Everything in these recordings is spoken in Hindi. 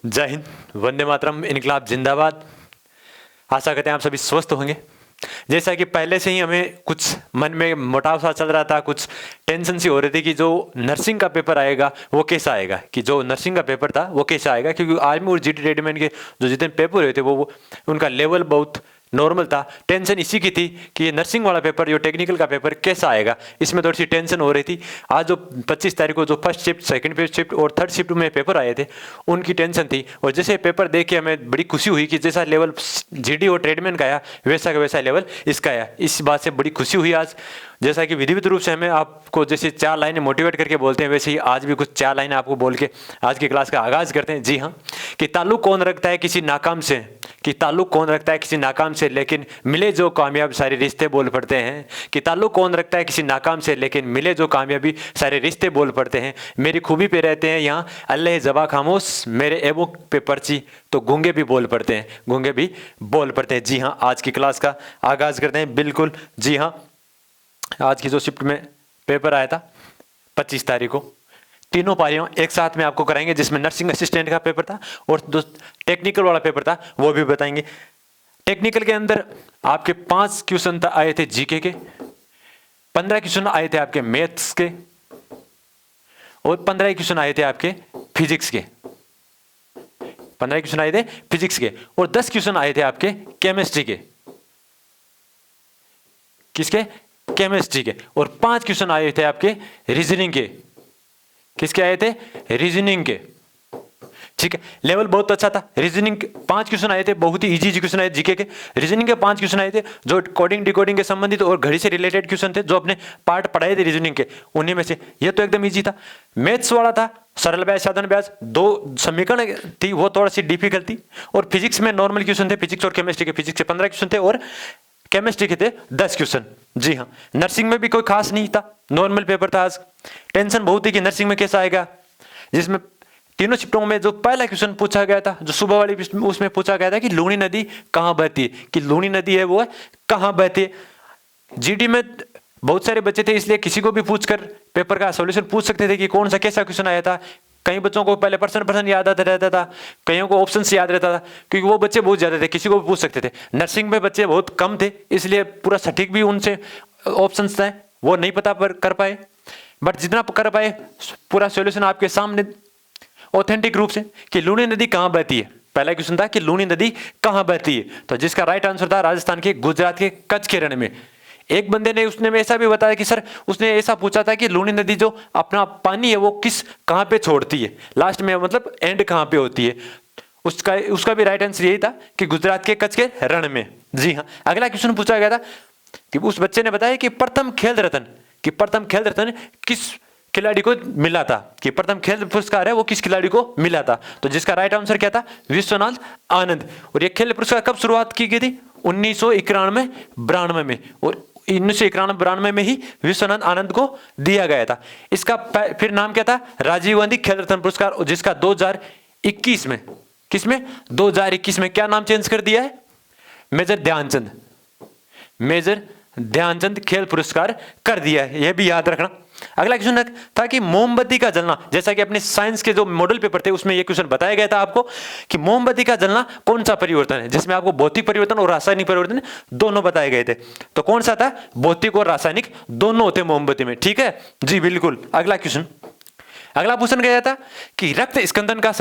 जय हिंद, वंदे मातरम, इनकलाब जिंदाबाद। आशा करते हैं आप सभी स्वस्थ होंगे। जैसा कि पहले से ही हमें कुछ मन में मोटाव सा चल रहा था, कुछ टेंशन सी हो रही थी कि जो नर्सिंग का पेपर आएगा वो कैसा आएगा, कि जो नर्सिंग का पेपर था वो कैसा आएगा, क्योंकि आर्मी और जीडी रेजिमेंट के जो जितने पेपर हुए थे वो उनका लेवल बहुत नॉर्मल था। टेंशन इसी की थी कि ये नर्सिंग वाला पेपर, जो टेक्निकल का पेपर कैसा आएगा, इसमें थोड़ी सी टेंशन हो रही थी। आज जो 25 तारीख को जो फर्स्ट शिफ्ट, सेकंड शिफ्ट और थर्ड शिफ्ट में पेपर आए थे, उनकी टेंशन थी। और जैसे पेपर देख के हमें बड़ी खुशी हुई कि जैसा लेवल जीडी और ट्रेडमैन का आया वैसा का वैसा लेवल इसका आया। इस बात से बड़ी खुशी हुई आज। जैसा कि विधिवत रूप से हमें आपको जैसे 4 लाइनें मोटिवेट करके बोलते हैं, वैसे ही आज भी कुछ 4 लाइनें आपको बोल के आज की क्लास का आगाज करते हैं। जी हाँ, कि ताल्लुक कौन रखता है किसी नाकाम से, कि ताल्लुक कौन रखता है किसी नाकाम से, लेकिन मिले जो कामयाब सारे रिश्ते बोल पड़ते हैं। कि ताल्लुक कौन रखता है किसी नाकाम से, लेकिन मिले जो कामयाबी सारे रिश्ते बोल पड़ते हैं। मेरी खूबी पे रहते हैं यहाँ अल्लाह जबा खामोश, मेरे एबों पे पर्ची तो गूंगे भी बोल पड़ते हैं, गूंगे भी बोल पड़ते हैं। जी हाँ, आज की क्लास का आगाज करते हैं। बिल्कुल जी हाँ, आज की जो शिफ्ट में पेपर आया था 25 तारीख को, तीनों पारियों एक साथ में आपको कराएंगे, जिसमें नर्सिंग असिस्टेंट का पेपर था और जो टेक्निकल वाला पेपर था वो भी बताएंगे। टेक्निकल के अंदर आपके 5 क्वेश्चन आए थे जीके के, 15 क्वेश्चन आए थे आपके मैथ्स के और 15 क्वेश्चन आए थे आपके फिजिक्स के। 15 क्वेश्चन आए थे फिजिक्स के और 10 क्वेश्चन आए थे आपके केमिस्ट्री के। किसके? केमिस्ट्री के। और 5 क्वेश्चन आए थे आपके रीजनिंग के। किसके आए थे? रीजनिंग के। ठीक है, लेवल बहुत अच्छा था। रीजनिंग 5 क्वेश्चन आए थे, बहुत ही इजी क्वेश्चन आए जीके के। रीजनिंग के 5 क्वेश्चन आए थे जो कोडिंग डिकोडिंग के संबंधित और घड़ी से रिलेटेड क्वेश्चन थे, जो अपने पार्ट पढ़ाए थे रीजनिंग के, उन्हीं में से ये तो एकदम इजी था। मैथ्स वाला था सरल ब्याज साधारण ब्याज, 2 समीकरण थी वो थोड़ा सी डिफिकल्ट थी। और फिजिक्स में नॉर्मल क्वेश्चन थे, फिजिक्स और केमिस्ट्री के। फिजिक्स के 15 क्वेश्चन थे और केमिस्ट्री के थे 10 क्वेश्चन। जी हाँ, नर्सिंग में भी कोई खास नहीं था, नॉर्मल पेपर था आज। टेंशन बहुत थी कि नर्सिंग में कैसा आएगा, जिसमें तीनों शिफ्टों में जो पहला क्वेश्चन पूछा गया था, जो सुबह वाली उसमें पूछा गया था कि लूनी नदी कहाँ बहती है, कि लूनी नदी है वो है कहाँ बहती है। जीडी में बहुत सारे बच्चे थे, इसलिए किसी को भी पूछकर पेपर का सॉल्यूशन पूछ सकते थे कि कौन सा कैसा क्वेश्चन आया था। कई बच्चों को पहले पर्सन याद आता रहता था, कईयों को ऑप्शन से याद रहता था, क्योंकि वो बच्चे बहुत ज्यादा थे, किसी को भी पूछ सकते थे। नर्सिंग में बच्चे बहुत कम थे, इसलिए पूरा सटीक भी उनसे ऑप्शन थे वो नहीं पता कर पाए, बट जितना कर पाए पूरा सॉल्यूशन आपके सामने ऑथेंटिक रूप से। कि लूनी नदी कहाँ बहती है, पहला क्वेश्चन था कि लूनी नदी कहाँ बहती है, तो जिसका राइट आंसर था राजस्थान के गुजरात के कच्छ के रण में। एक बंदे ने उसने ऐसा भी बताया कि सर उसने ऐसा पूछा था कि लूनी नदी जो अपना पानी है वो कहाँ पे छोड़ती है, लास्ट में मतलब एंड कहाँ पे होती है। उसका भी राइट आंसर यही था कि गुजरात के कच्छ के रण में। जी हाँ, अगला क्वेश्चन पूछा गया था कि उस बच्चे ने बताया कि प्रथम खेल रत्न किस खिलाड़ी को मिला था, कि प्रथम खेल पुरस्कार है वो किस खिलाड़ी को मिला था। तो जिसका राइट आंसर क्या था? विश्वनाथ आनंद। और ये खेल पुरस्कार कब शुरुआत की गई थी? 1991-92 में। और 1991-92 में ही विश्वनाथ आनंद को दिया गया था। इसका फिर नाम क्या था? राजीव गांधी खेल रत्न पुरस्कार, जिसका 2021 में, किसमें? 2021 में क्या नाम चेंज कर दिया है? मेजर ध्यानचंद खेल पुरस्कार कर दिया है, यह भी याद रखना। अगला क्वेश्चन था कि मोमबत्ती का जलना, जैसा कि अपने साइंस के जो मॉडल पेपर थे उसमें यह क्वेश्चन बताया गया था आपको कि मोमबत्ती का जलना कौन सा परिवर्तन है, जिसमें आपको भौतिक परिवर्तन और रासायनिक परिवर्तन दोनों बताए गए थे। तो कौन सा था? भौतिक और रासायनिक दोनों होते मोमबत्ती में। ठीक है जी, बिल्कुल। अगला क्वेश्चन गया था कि रक्त स्कंदन का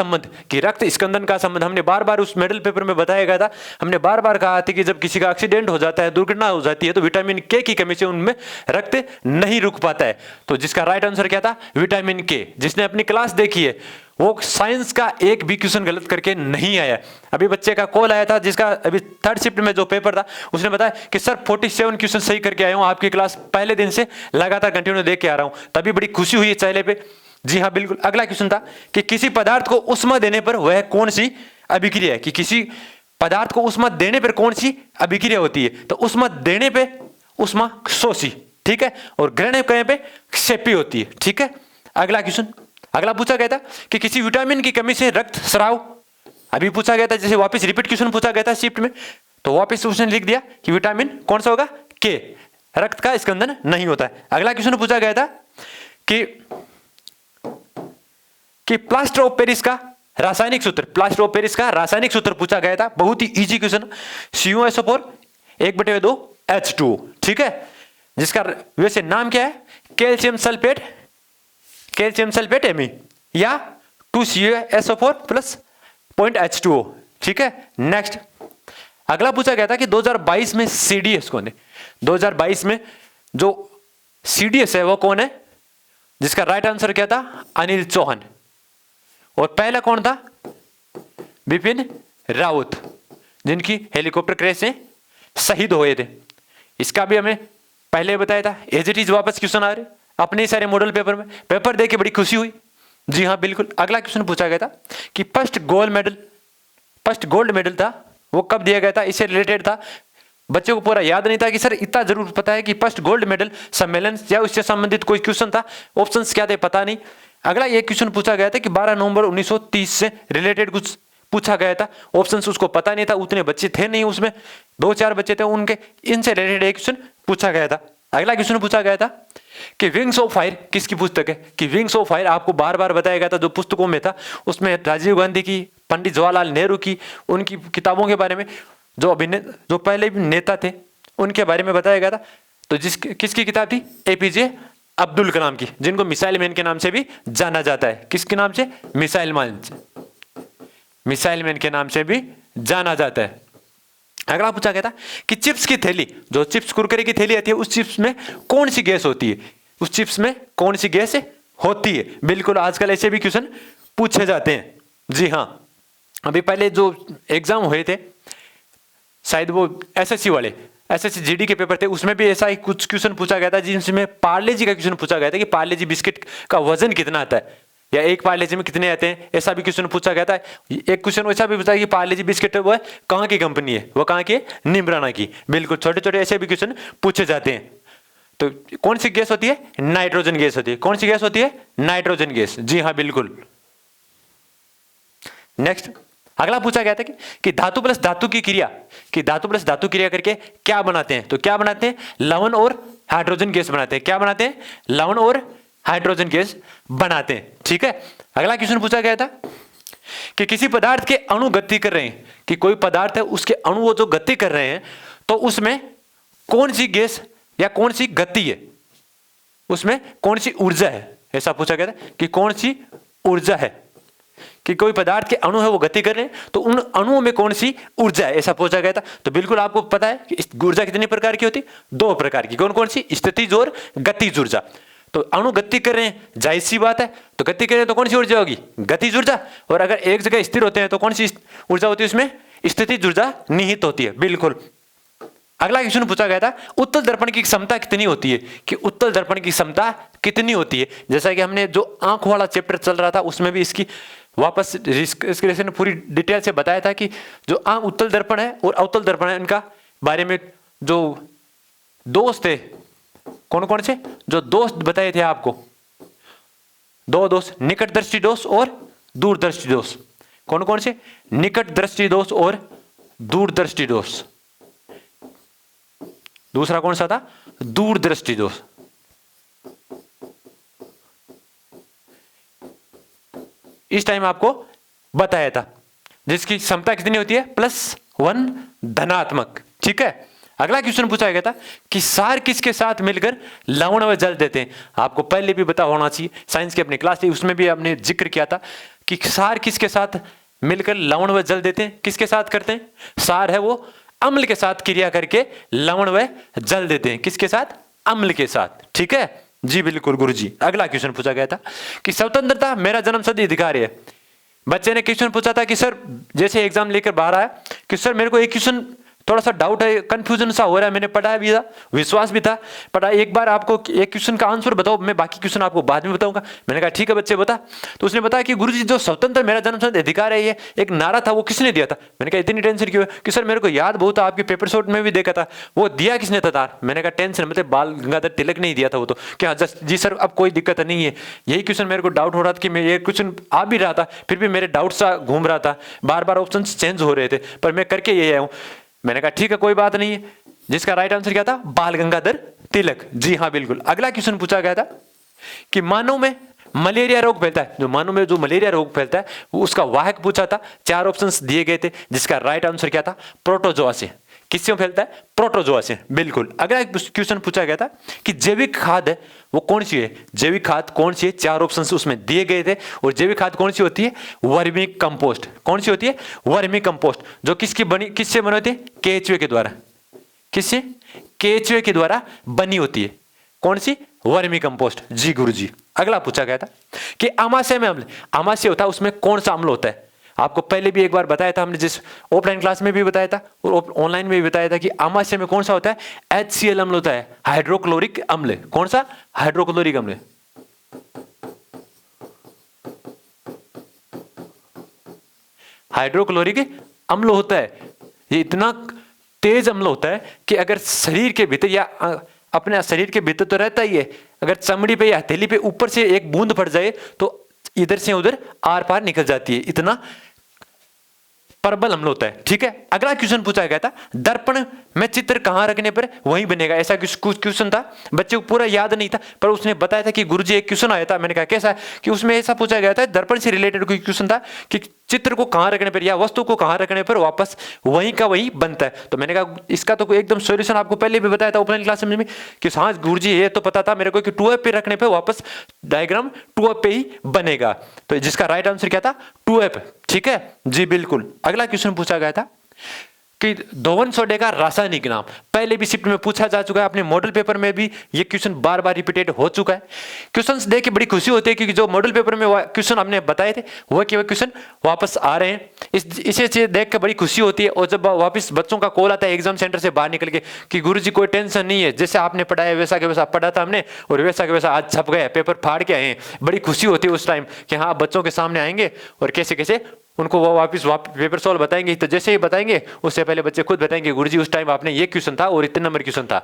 संबंध, हमने बार बार उस मेडल पेपर में बताया गया था, हमने बार बार कहा था कि जब किसी का एक्सीडेंट हो जाता है, दुर्घटना हो जाती है, तो विटामिन के की कमी से उनमें रक्त नहीं रुक पाता है। तो जिसका राइट आंसर क्या था? विटामिन के। जिसने अपनी क्लास देखी है वो साइंस का एक भी क्वेश्चन गलत करके नहीं आया। अभी बच्चे का कॉल आया था, जिसका अभी थर्ड शिफ्ट में जो पेपर था, उसने बताया कि सर 47 क्वेश्चन सही करके आया हूं, आपकी क्लास पहले दिन से लगातार कंटिन्यू देख के आ रहा हूं। तभी बड़ी खुशी हुई है चेहरे पे। जी हाँ, बिल्कुल। अगला क्वेश्चन था कि किसी पदार्थ को उष्मा देने पर वह कौन सी अभिक्रिया है, कि किसी पदार्थ को उष्मा देने पर कौन सी अभिक्रिया होती है। तो उष्मा देने पे उष्मा शोषी, ठीक है, और ग्रहण करने पे क्षेपी होती है। ठीक है, अगला पूछा गया था कि किसी विटामिन की कमी से रक्त स्राव, अभी पूछा गया था, जैसे वापस रिपीट क्वेश्चन पूछा गया था शिफ्ट में, तो वापस उसने लिख दिया कि विटामिन कौन सा होगा? के। रक्त का स्कंदन नहीं होता है। अगला क्वेश्चन पूछा गया था कि प्लास्टर ऑफ पेरिस का रासायनिक सूत्र, प्लास्टर ऑफ पेरिस का रासायनिक सूत्र पूछा गया था, बहुत ही इजी क्वेश्चन। CuSO4 1/2 H2O, ठीक है, जिसका वैसे नाम क्या है, कैल्शियम सल्फेट Ame या 2CuSO4 प्लस पॉइंट H2O, ठीक है। नेक्स्ट अगला पूछा गया था कि 2022 में CDS कौन है। 2022 में जो CDS है वो कौन है, जिसका राइट आंसर क्या था, अनिल चौहान। और पहला कौन था, बिपिन रावत, जिनकी हेलीकॉप्टर क्रैश से शहीद हुए थे। इसका भी हमें पहले बताया था, एज इट इज वापस क्वेश्चन आ रहे अपने सारे मॉडल पेपर में, पेपर देख के बड़ी खुशी हुई। जी हाँ बिल्कुल। अगला क्वेश्चन पूछा गया था कि फर्स्ट गोल्ड मेडल था वो कब दिया गया था, इससे रिलेटेड था। बच्चों को पूरा याद नहीं था कि सर इतना जरूर पता है कि फर्स्ट गोल्ड मेडल सम्मेलन या उससे संबंधित कोई क्वेश्चन था, ऑप्शंस क्या थे पता नहीं। अगला ये क्वेश्चन पूछा गया था कि 12 नवंबर 1930 से रिलेटेड कुछ पूछा गया था, ऑप्शंस उसको पता नहीं था, उतने बच्चे थे नहीं उसमें, 2-4 बच्चे थे उनके, इनसे रिलेटेड एक क्वेश्चन पूछा गया था। अगला क्वेश्चन पूछा गया था कि विंग्स ऑफ फायर किसकी पुस्तक है, कि विंग्स ऑफ फायर आपको बार बार बताया गया था जो पुस्तकों में था, उसमें राजीव गांधी की, पंडित जवाहरलाल नेहरू की, उनकी किताबों के बारे में, जो पहले भी नेता थे उनके बारे में बताया गया था। तो किसकी किताब थी, APJ अब्दुल कलाम की, जिनको मिसाइल मैन के नाम से भी जाना जाता है। किसके नाम से, मिसाइल मैन के नाम से भी जाना जाता है। अगला पूछा गया था कि चिप्स की थैली, जो चिप्स कुरकुरे की थैली आती है, उस चिप्स में कौन सी गैस होती है, उस चिप्स में कौन सी गैस होती है। बिल्कुल आजकल ऐसे भी क्वेश्चन पूछे जाते हैं। जी हाँ, अभी पहले जो एग्जाम हुए थे शायद वो SSC वाले, SSC GD के पेपर थे, उसमें भी ऐसा ही कुछ क्वेश्चन पूछा गया था, जिसमें पार्ले जी का क्वेश्चन पूछा गया था कि पार्ले जी बिस्किट का वजन कितना आता है, या एक पार्ले जी में कितने आते हैं, ऐसा भी क्वेश्चन पूछा गया था। एक क्वेश्चन ऐसा भी पूछा कि पार्ले जी बिस्किट वो है कहाँ की कंपनी है, वो कहाँ की, निमराना की। बिल्कुल छोटे छोटे ऐसे भी क्वेश्चन पूछे जाते हैं। तो कौन सी गैस होती है, नाइट्रोजन गैस होती है। कौन सी गैस होती है, नाइट्रोजन गैस। जी हाँ बिल्कुल। नेक्स्ट अगला पूछा गया था कि धातु प्लस धातु की क्रिया, कि धातु प्लस धातु क्रिया करके क्या बनाते हैं, तो क्या बनाते हैं, लवण और हाइड्रोजन गैस बनाते हैं। क्या बनाते हैं, लवण और हाइड्रोजन गैस बनाते हैं, ठीक है। अगला क्वेश्चन पूछा गया था कि किसी पदार्थ के अणु गति कर रहे हैं, कि कोई पदार्थ है उसके अणु वो जो गति कर रहे हैं, तो उसमें कौन सी गैस या कौन सी गति है, उसमें कौन सी ऊर्जा है, ऐसा पूछा गया था कि कौन सी ऊर्जा है, कि कोई पदार्थ के अणु है वो गति कर रहे हैं, तो उन अणुओं में कौन सी ऊर्जा है, ऐसा पूछा गया था। तो बिल्कुल आपको पता है कि ऊर्जा कितने प्रकार की होती है, 2 प्रकार की। कौन कौन सी, स्थितिज और गतिज ऊर्जा। तो अणु गति कर रहे हैं, जाहिर सी बात है, तो गति कर रहे हैं तो कौन सी ऊर्जा होगी, गतिज ऊर्जा। और अगर एक जगह स्थिर होते हैं तो कौन सी ऊर्जा होती है, उसमें स्थितिज ऊर्जा निहित होती है। बिल्कुल। अगला क्वेश्चन पूछा गया था उत्तल दर्पण की क्षमता कितनी होती है, कि उत्तल दर्पण की क्षमता कितनी होती है। जैसा कि हमने जो आंख वाला चैप्टर चल रहा था उसमें भी इसकी वापस इसके पूरी डिटेल से बताया था कि जो उत्तल दर्पण है और अवतल दर्पण है, इनका बारे में जो दोष थे, कौन कौन से जो दोष बताए थे आपको, 2 दोष, निकट दृष्टि दोष और दूरदृष्टि दोष। कौन कौन से, निकट दृष्टि दोष और दूरदृष्टि दोष। दूसरा कौन सा था, दूरदृष्टि दोष। इस टाइम आपको बताया था, जिसकी क्षमता कितनी होती है, +1 धनात्मक, ठीक है। अगला क्वेश्चन पूछा गया था कि सार किसके साथ मिलकर लवण व जल देते हैं। आपको पहले भी पता होना चाहिए, साइंस की अपनी क्लास थी उसमें भी हमने जिक्र किया था कि सार किसके साथ मिलकर लवण व जल देते हैं। किसके साथ करते हैं, सार है वो अम्ल के साथ क्रिया करके लवण व जल देते हैं। किसके साथ, अम्ल के साथ, ठीक है। जी बिल्कुल गुरुजी। अगला क्वेश्चन पूछा गया था कि स्वतंत्रता मेरा जन्मसिद्ध अधिकार है। बच्चे ने क्वेश्चन पूछा था कि सर, जैसे एग्जाम लेकर बाहर आया कि सर मेरे को एक क्वेश्चन थोड़ा सा डाउट है, कंफ्यूजन सा हो रहा है, मैंने पढ़ा भी था, विश्वास भी था, पढ़ा, एक बार आपको एक क्वेश्चन का आंसर बताओ, मैं बाकी क्वेश्चन आपको बाद में बताऊंगा। मैंने कहा ठीक है बच्चे बता। तो उसने बताया कि गुरुजी जो स्वतंत्र मेरा जन्मसिद्ध अधिकार है, ये एक नारा था, वो किसने दिया था। मैंने कहा इतनी टेंशन क्यों है, कि सर मेरे को याद बहुत था, आपके पेपर शॉट में भी देखा था, वो दिया किसने था तार। मैंने कहा टेंशन मतलब बाल गंगाधर तिलक नहीं दिया था वो तो। क्या जी सर अब कोई दिक्कत नहीं है, यही क्वेश्चन मेरे को डाउट हो रहा था कि मैं ये क्वेश्चन आ भी रहा था, फिर भी मेरे डाउट सा घूम रहा था, बार बार ऑप्शन चेंज हो रहे थे, पर मैं करके ये आया हूँ। मैंने कहा ठीक है कोई बात नहीं है। जिसका राइट आंसर क्या था, बाल गंगाधर तिलक। जी हाँ बिल्कुल। अगला क्वेश्चन पूछा गया था कि मानव में मलेरिया रोग फैलता है, जो मानव में जो मलेरिया रोग फैलता है वो उसका वाहक पूछा था। 4 ऑप्शंस दिए गए थे जिसका राइट आंसर क्या था, प्रोटोजोआ से। किससे फैलता है, प्रोटोजोआ से, बिल्कुल। अगला क्वेश्चन पूछा गया था कि जैविक खाद है वो कौन सी है, जैविक खाद कौन सी है, 4 ऑप्शंस उसमें दिए गए थे। और जैविक खाद कौन सी होती है, वर्मी कंपोस्ट। कौन सी होती है, वर्मी कंपोस्ट, जो किससे बनी होती है, केचुए के द्वारा। किससे, केचुए के द्वारा बनी होती है। कौन सी, वर्मी कंपोस्ट। जी गुरुजी। अगला पूछा गया था कि अमाशय में अम्ल, अमाशय होता है उसमें कौन सा अम्ल होता है। आपको पहले भी एक बार बताया था हमने, जिस ऑफलाइन क्लास में भी बताया था और ऑनलाइन में भी बताया था कि अमाशय में कौन सा होता है, HCl अम्ल होता है, हाइड्रोक्लोरिक अम्ल। कौन सा, हाइड्रोक्लोरिक अम्ल। हाइड्रोक्लोरिक अम्ल होता है। ये इतना तेज अम्ल होता है कि अगर शरीर के भीतर या अपने शरीर के भीतर तो रहता ही है, अगर चमड़ी पे या हथेली पे ऊपर से एक बूंद पड़ जाए तो इधर से उधर आर पार निकल जाती है, इतना प्रबल अम्ल होता है। ठीक है। अगला क्वेश्चन पूछा गया था, दर्पण में चित्र कहां रखने पर वहीं बनेगा। ऐसा क्वेश्चन था, बच्चे को पूरा याद नहीं था पर उसने बताया था कि गुरुजी एक क्वेश्चन आया था। मैंने कहा कैसा, कि उसमें ऐसा पूछा गया था, दर्पण से रिलेटेड कोई क्वेश्चन था कि चित्र को कहां रखने पर या वस्तु को कहां रखने पर वापस वहीं का वहीं बनता है। तो मैंने कहा इसका तो एकदम सॉल्यूशन आपको पहले भी बताया था ऑफलाइन क्लास में कि हाँ गुरुजी ये तो पता था मेरे को कि 2f पे रखने पे वापस डायग्राम 2f पे ही बनेगा। तो जिसका राइट आंसर क्या था, 2f। ठीक है जी बिल्कुल। अगला क्वेश्चन पूछा गया था कि धोवन सोडे का रासायनिक नाम। पहले भी शिफ्ट में पूछा जा चुका है, अपने मॉडल पेपर में भी ये क्वेश्चन बार बार रिपीटेड हो चुका है। क्वेश्चंस देख के बड़ी खुशी होती है कि जो मॉडल पेपर में क्वेश्चन हमने बताए थे वो क्वेश्चन वापस आ रहे हैं, इसे देख के बड़ी खुशी होती है। और जब वापस बच्चों का कॉल आता है एग्जाम सेंटर से बाहर निकल के कि गुरुजी कोई टेंशन नहीं है, जैसे आपने पढ़ाया वैसा के वैसा पढ़ा था हमने और वैसा के वैसा आज छप गया, पेपर फाड़ के आए हैं। बड़ी खुशी होती है उस टाइम कि हाँ बच्चों के सामने आएंगे और कैसे कैसे उनको वो वापस पेपर सॉल्व बताएंगे। तो जैसे ही बताएंगे उससे पहले बच्चे खुद बताएंगे गुरुजी उस टाइम आपने ये क्वेश्चन था और इतने नंबर क्वेश्चन था।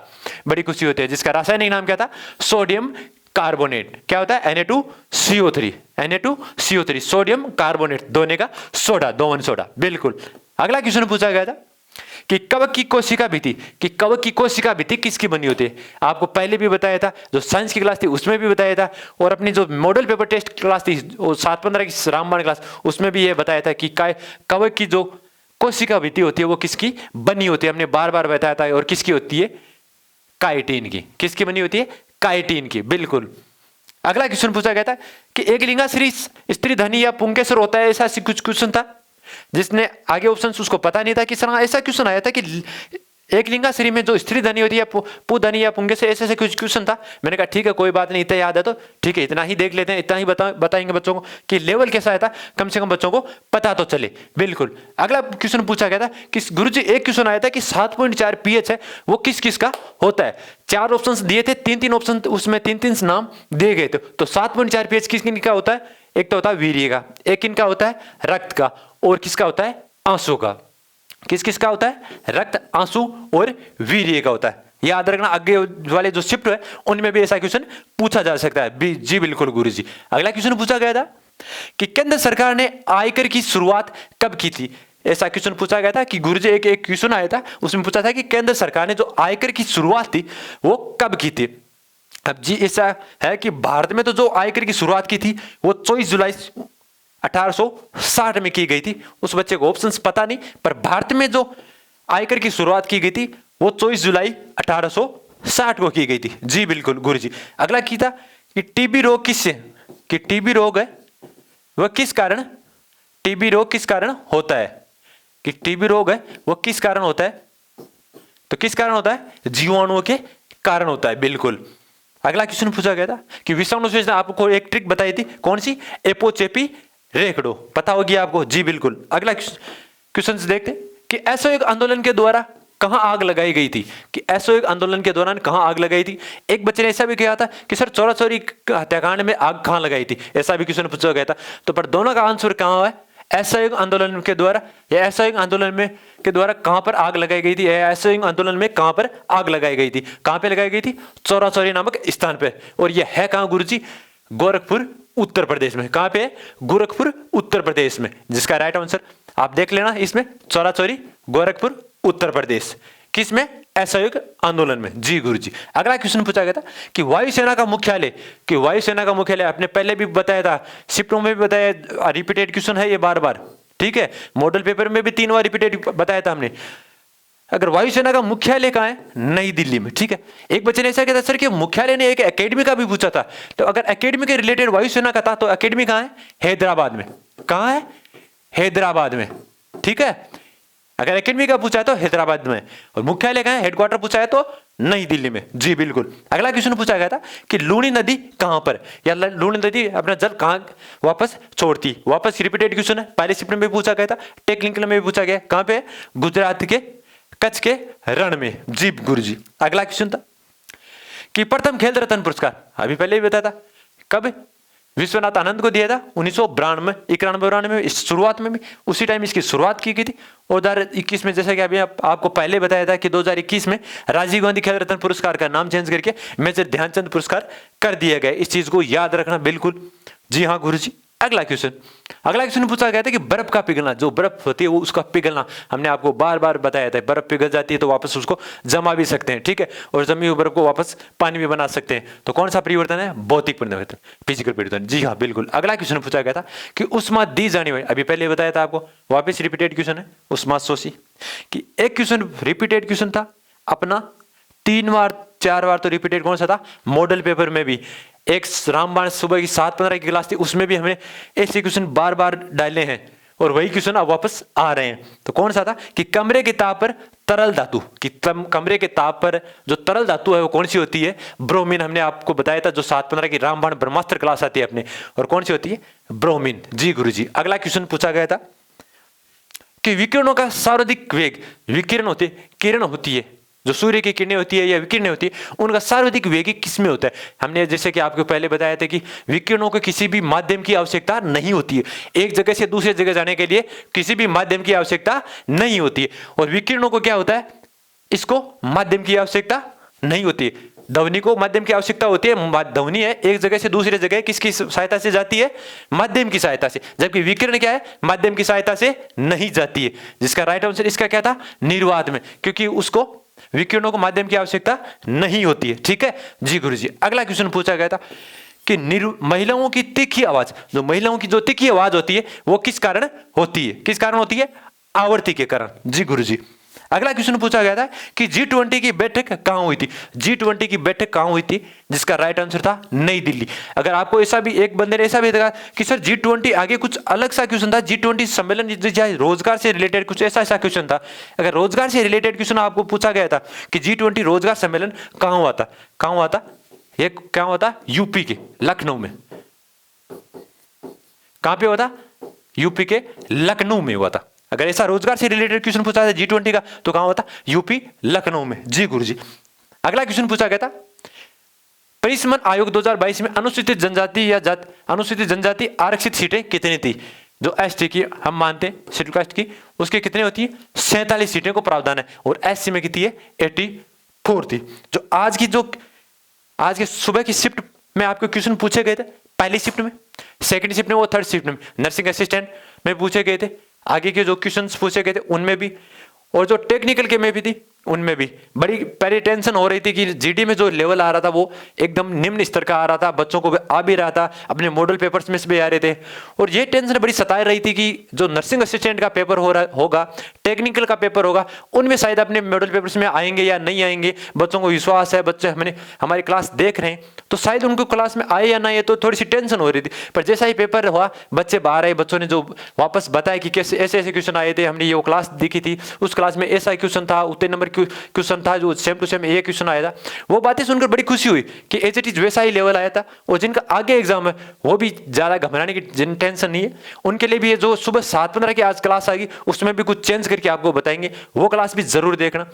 बड़ी खुशी होती है। जिसका रासायनिक नाम क्या था, सोडियम कार्बोनेट। क्या होता है, Na2CO3, Na2CO3 सोडियम कार्बोनेट, दोने का सोडा, दोवन सोडा, बिल्कुल। अगला क्वेश्चन पूछा गया था कि कवक की कोशिका भित्ति, कि कवक की कोशिका भित्ति किसकी बनी होती है। आपको पहले भी बताया था, जो साइंस की क्लास थी उसमें भी बताया था, और अपनी जो मॉडल पेपर टेस्ट क्लास थी 7-15 की रामबाण क्लास उसमें भी ये बताया था कि कवक की जो कोशिका भित्ति होती है वो किसकी बनी होती है। हमने बार बार बताया था। और किसकी होती है, काइटिन की। किसकी बनी होती है, काइटिन की, बिल्कुल। अगला क्वेश्चन पूछा गया था कि एक लिंगाश्री स्त्री धनी या पुंकेसर होता है, ऐसा कुछ क्वेश्चन था जिसने आगे ऑप्शन उसको पता नहीं था कि सर ऐसा क्वेश्चन आया था कि एक लिंगाश्री में जो स्त्री धनी होती है पु धनी या पुंगे से, ऐसे कुछ क्वेश्चन था। मैंने कहा ठीक है कोई बात नहीं, इतना याद है तो ठीक है, इतना ही देख लेते हैं, इतना ही बताएंगे बच्चों को कि लेवल कैसा आया था, कम से कम बच्चों को पता तो चले, बिल्कुल। अगला क्वेश्चन पूछा गया था कि गुरुजी एक क्वेश्चन आया था कि 7.4 pH है वो किस किस का होता है। 4 ऑप्शन दिए थे, 3-3 ऑप्शन, उसमें 3-3 नाम दिए गए थे। तो 7.4 pH किस किन का होता है, एक तो होता है वीर्य का, एक इनका होता है रक्त का, और किसका होता है, आंसू का। किस किस का होता है, रक्त, आंसू और वीर्य का होता है। याद रखना आगे वाले जो शिफ्ट है उनमें भी ऐसा क्वेश्चन पूछा जा सकता है। जी बिल्कुल गुरुजी। अगला क्वेश्चन पूछा गया था कि केंद्र सरकार ने आयकर की शुरुआत कब की थी। ऐसा क्वेश्चन पूछा गया था कि गुरुजी एक क्वेश्चन आया था उसमें पूछा था कि केंद्र सरकार ने जो आयकर की शुरुआत थी वो कब की थी। अब जी ऐसा है कि भारत में तो जो आयकर की शुरुआत की थी वो 24 जुलाई 1860 में की गई थी। उस बच्चे को ऑप्शंस पता नहीं, पर भारत में जो आयकर की शुरुआत की गई थी वो 24 जुलाई 1860 को की गई थी। जी बिल्कुल गुरुजी। अगला की था कि टीबी रोग किससे, कि टीबी रोग है वह किस कारण, टीबी रोग किस कारण होता है, कि टीबी रोग है वो किस कारण होता है, तो किस कारण होता है, जीवाणुओं के कारण होता है, बिल्कुल। अगला क्वेश्चन पूछा गया था कि विषाणु से आपको एक ट्रिक बताई थी, कौन सी, एपोचेपी रेखड़ो, पता होगी आपको। जी बिल्कुल। अगला क्वेश्चन देखते कि असहयोग आंदोलन के द्वारा कहां आग लगाई गई थी, कि असहयोग आंदोलन के दौरान कहां आग लगाई थी। एक बच्चे ने ऐसा भी कहा था कि सर चोरा चोरी हत्याकांड में आग कहां लगाई थी, ऐसा भी क्वेश्चन पूछा गया था। तो पर दोनों का आंसर कहां है, असहयोग आंदोलन के द्वारा, या असहयोग आंदोलन में के द्वारा कहां पर आग लगाई गई थी, असहयोग आंदोलन में कहां पर आग लगाई गई थी, कहां पे लगाई गई थी, चोरा चोरी नामक स्थान पे। और यह है कहां गुरुजी, गोरखपुर उत्तर प्रदेश में। कहां पे है, गोरखपुर उत्तर प्रदेश में। जिसका राइट आंसर आप देख लेना इसमें, चौरा चौरी गोरखपुर उत्तर प्रदेश। किस में? असहयोग आंदोलन में। जी गुरुजी। अगला क्वेश्चन पूछा गया था कि वायुसेना का मुख्यालय, कि वायुसेना का मुख्यालय आपने पहले भी बताया था, शिफ्टों में भी बताया, रिपीटेड क्वेश्चन है ये बार बार, ठीक है, मॉडल पेपर में भी 3 बार रिपीटेड बताया था हमने। अगर वायुसेना का मुख्यालय कहाँ है? नई दिल्ली में, ठीक है। एक बच्चे ने ऐसा किया था सर कि मुख्यालय ने एक एकेडमी का भी पूछा था, तो अगर एकेडमी के रिलेटेड वायुसेना का था तो एकेडमी कहाँ है? हैदराबाद में। कहाँ है? हैदराबाद में, ठीक है। अगर एकेडमी का पूछा है तो हैदराबाद में, और मुख्यालय कहाँ है, हेडक्वार्टर पूछा है तो नई दिल्ली में। जी बिल्कुल। अगला क्वेश्चन पूछा गया था कि लूनी नदी कहां पर, या लूनी नदी अपना जल कहां वापस छोड़ती, वापस रिपीटेड क्वेश्चन है, पहले शिफ्ट में भी पूछा गया था, टेक्निकल में भी पूछा गया। कहां पे? गुजरात के कच्छ के रण में। जी गुरुजी। अगला क्वेश्चन था कि प्रथम खेल रत्न पुरस्कार, अभी पहले ही बताया था, कब? विश्वनाथ आनंद को दिया था 1992 91 में, इस शुरुआत में भी उसी टाइम इसकी शुरुआत की गई थी। और 2021 में, जैसा कि अभी आपको पहले बताया था कि 2021 में राजीव गांधी खेल रत्न पुरस्कार का नाम चेंज करके मेजर ध्यानचंद पुरस्कार कर दिया गया। इस चीज को याद रखना बिल्कुल। जी हाँ गुरुजी। अगला क्वेश्चन पूछा गया था कि बर्फ का पिघलना, जो बर्फ होती है वो उसका पिघलना, हमने आपको बार बार बताया था, बर्फ पिघल जाती है तो वापस उसको जमा भी सकते हैं, ठीक है, और जमी हुई बर्फ को वापस पानी में बना सकते हैं। तो कौन सा परिवर्तन है? भौतिक परिवर्तन, फिजिकल परिवर्तन। जी हाँ बिल्कुल। अगला क्वेश्चन पूछा गया था कि उष्मा दी जाने वाली, अभी पहले बताया था आपको, वापिस रिपीटेड क्वेश्चन है, उष्मा शोषी, कि एक क्वेश्चन रिपीटेड क्वेश्चन था अपना 3 बार 4 बार तो रिपीटेड कौन सा था? मॉडल पेपर में भी एक रामबाण सुबह की 7:15 की क्लास थी, उसमें भी हमने ऐसे क्वेश्चन बार बार डाले हैं, और वही क्वेश्चन अब वापस आ रहे हैं। तो कौन सा था? कि कमरे के ताप पर तरल धातु, कि कमरे के ताप पर जो तरल धातु है वो कौन सी होती है? ब्रोमीन। हमने आपको बताया था जो 7:15 की रामबाण ब्रह्मास्त्र क्लास आती है अपने, और कौन सी होती है? ब्रोमीन। जी गुरुजी। अगला क्वेश्चन पूछा गया था कि विकिरणों का सर्वाधिक वेग, विकिरण होते किरण होती है, जो सूर्य की किरणें होती है या विकिरणें होती है, उनका सर्वाधिक वेग किस में होता है? हमने जैसे कि आपको पहले बताया था कि विकिरणों को किसी भी माध्यम की आवश्यकता नहीं होती है, एक जगह से दूसरे जगह जाने के लिए किसी भी माध्यम की आवश्यकता नहीं होती है। और विकिरणों को क्या होता है? इसको माध्यम की आवश्यकता नहीं होती है। ध्वनि को माध्यम की आवश्यकता होती है, ध्वनि है एक जगह से दूसरे जगह किसकी सहायता से जाती है? माध्यम की सहायता से। जबकि विकिरण क्या है? माध्यम की सहायता से नहीं जाती है। जिसका राइट आंसर इसका क्या था? निर्वात में, क्योंकि उसको विकिरणों को माध्यम की आवश्यकता नहीं होती है, ठीक है। जी गुरुजी। अगला क्वेश्चन पूछा गया था कि महिलाओं की तीखी आवाज, जो महिलाओं की जो तीखी आवाज होती है वो किस कारण होती है? किस कारण होती है? आवृत्ति के कारण। जी गुरुजी। अगला क्वेश्चन पूछा गया था कि G20 की बैठक कहां हुई थी? G20 की बैठक कहां हुई थी? जिसका राइट आंसर था नई दिल्ली। अगर आपको ऐसा भी एक बंदे ने ऐसा भी देखा कि सर G20 आगे कुछ अलग सा क्वेश्चन था, G20 सम्मेलन रोजगार से रिलेटेड कुछ ऐसा क्वेश्चन था। अगर रोजगार से रिलेटेड क्वेश्चन आपको पूछा गया था कि G20 रोजगार सम्मेलन कहां हुआ था? कहां हुआ था? ये क्या हुआ था? यूपी के लखनऊ में। कहां पे हुआ था? यूपी के लखनऊ में हुआ था। अगर ऐसा रोजगार से रिलेटेड क्वेश्चन पूछा था G20 का तो कहां हुआ था? यूपी लखनऊ में। जी गुरुजी। अगला क्वेश्चन पूछा गया था परिसमन आयोग 2022 में अनुसूचित जनजाति या अनुसूचित जनजाति आरक्षित सीटें कितनी थी? जो एसटी की हम मानते हैं शेड्यूल कास्ट की, उसकी कितनी होती है? 47 सीटें को प्रावधान है, और एससी में कितनी है? 84 थी। जो आज के सुबह की शिफ्ट में आपको क्वेश्चन पूछे गए थे, पहली शिफ्ट में, सेकंड शिफ्ट में, वो थर्ड शिफ्ट में नर्सिंग असिस्टेंट में पूछे गए थे। आगे के जो क्वेश्चंस पूछे गए थे उनमें भी, और जो टेक्निकल के में भी थी उनमें भी बड़ी पहले टेंशन हो रही थी कि जीडी में जो लेवल आ रहा था वो एकदम निम्न स्तर का आ रहा था, बच्चों को आ भी रहा था, अपने मॉडल पेपर्स में से भी आ रहे थे। और ये टेंशन बड़ी सताए रही थी कि जो नर्सिंग असिस्टेंट का पेपर होगा, टेक्निकल का पेपर होगा, उनमें शायद अपने मॉडल पेपर्स में आएंगे या नहीं आएंगे। बच्चों को विश्वास है, बच्चे हमारी क्लास देख रहे हैं, तो शायद उनको क्लास में आए या ना आए, तो थोड़ी सी टेंशन हो रही थी। पर जैसा ही पेपर हुआ, बच्चे बाहर आए, बच्चों ने जो वापस बताया कि कैसे ऐसे क्वेश्चन आए थे, हमने ये क्लास देखी थी, उस क्लास में ऐसा क्वेश्चन था, उतने नंबर क्वेश्चन था, जो सेम टू सेम ये क्वेश्चन आया था। वो बातें सुनकर बड़ी खुशी हुई कि एज इट इज वैसा ही लेवल आया था। और जिनका आगे एग्जाम है वो भी ज्यादा घबराने की जिन टेंशन नहीं है, उनके लिए भी ये जो सुबह 7:15 की आज क्लास आएगी उसमें भी कुछ चेंज करके आपको बताएंगे, वो क्लास भी जरूर देखना।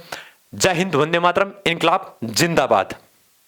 जय हिंद, वंदे मातरम, इनकलाब जिंदाबाद।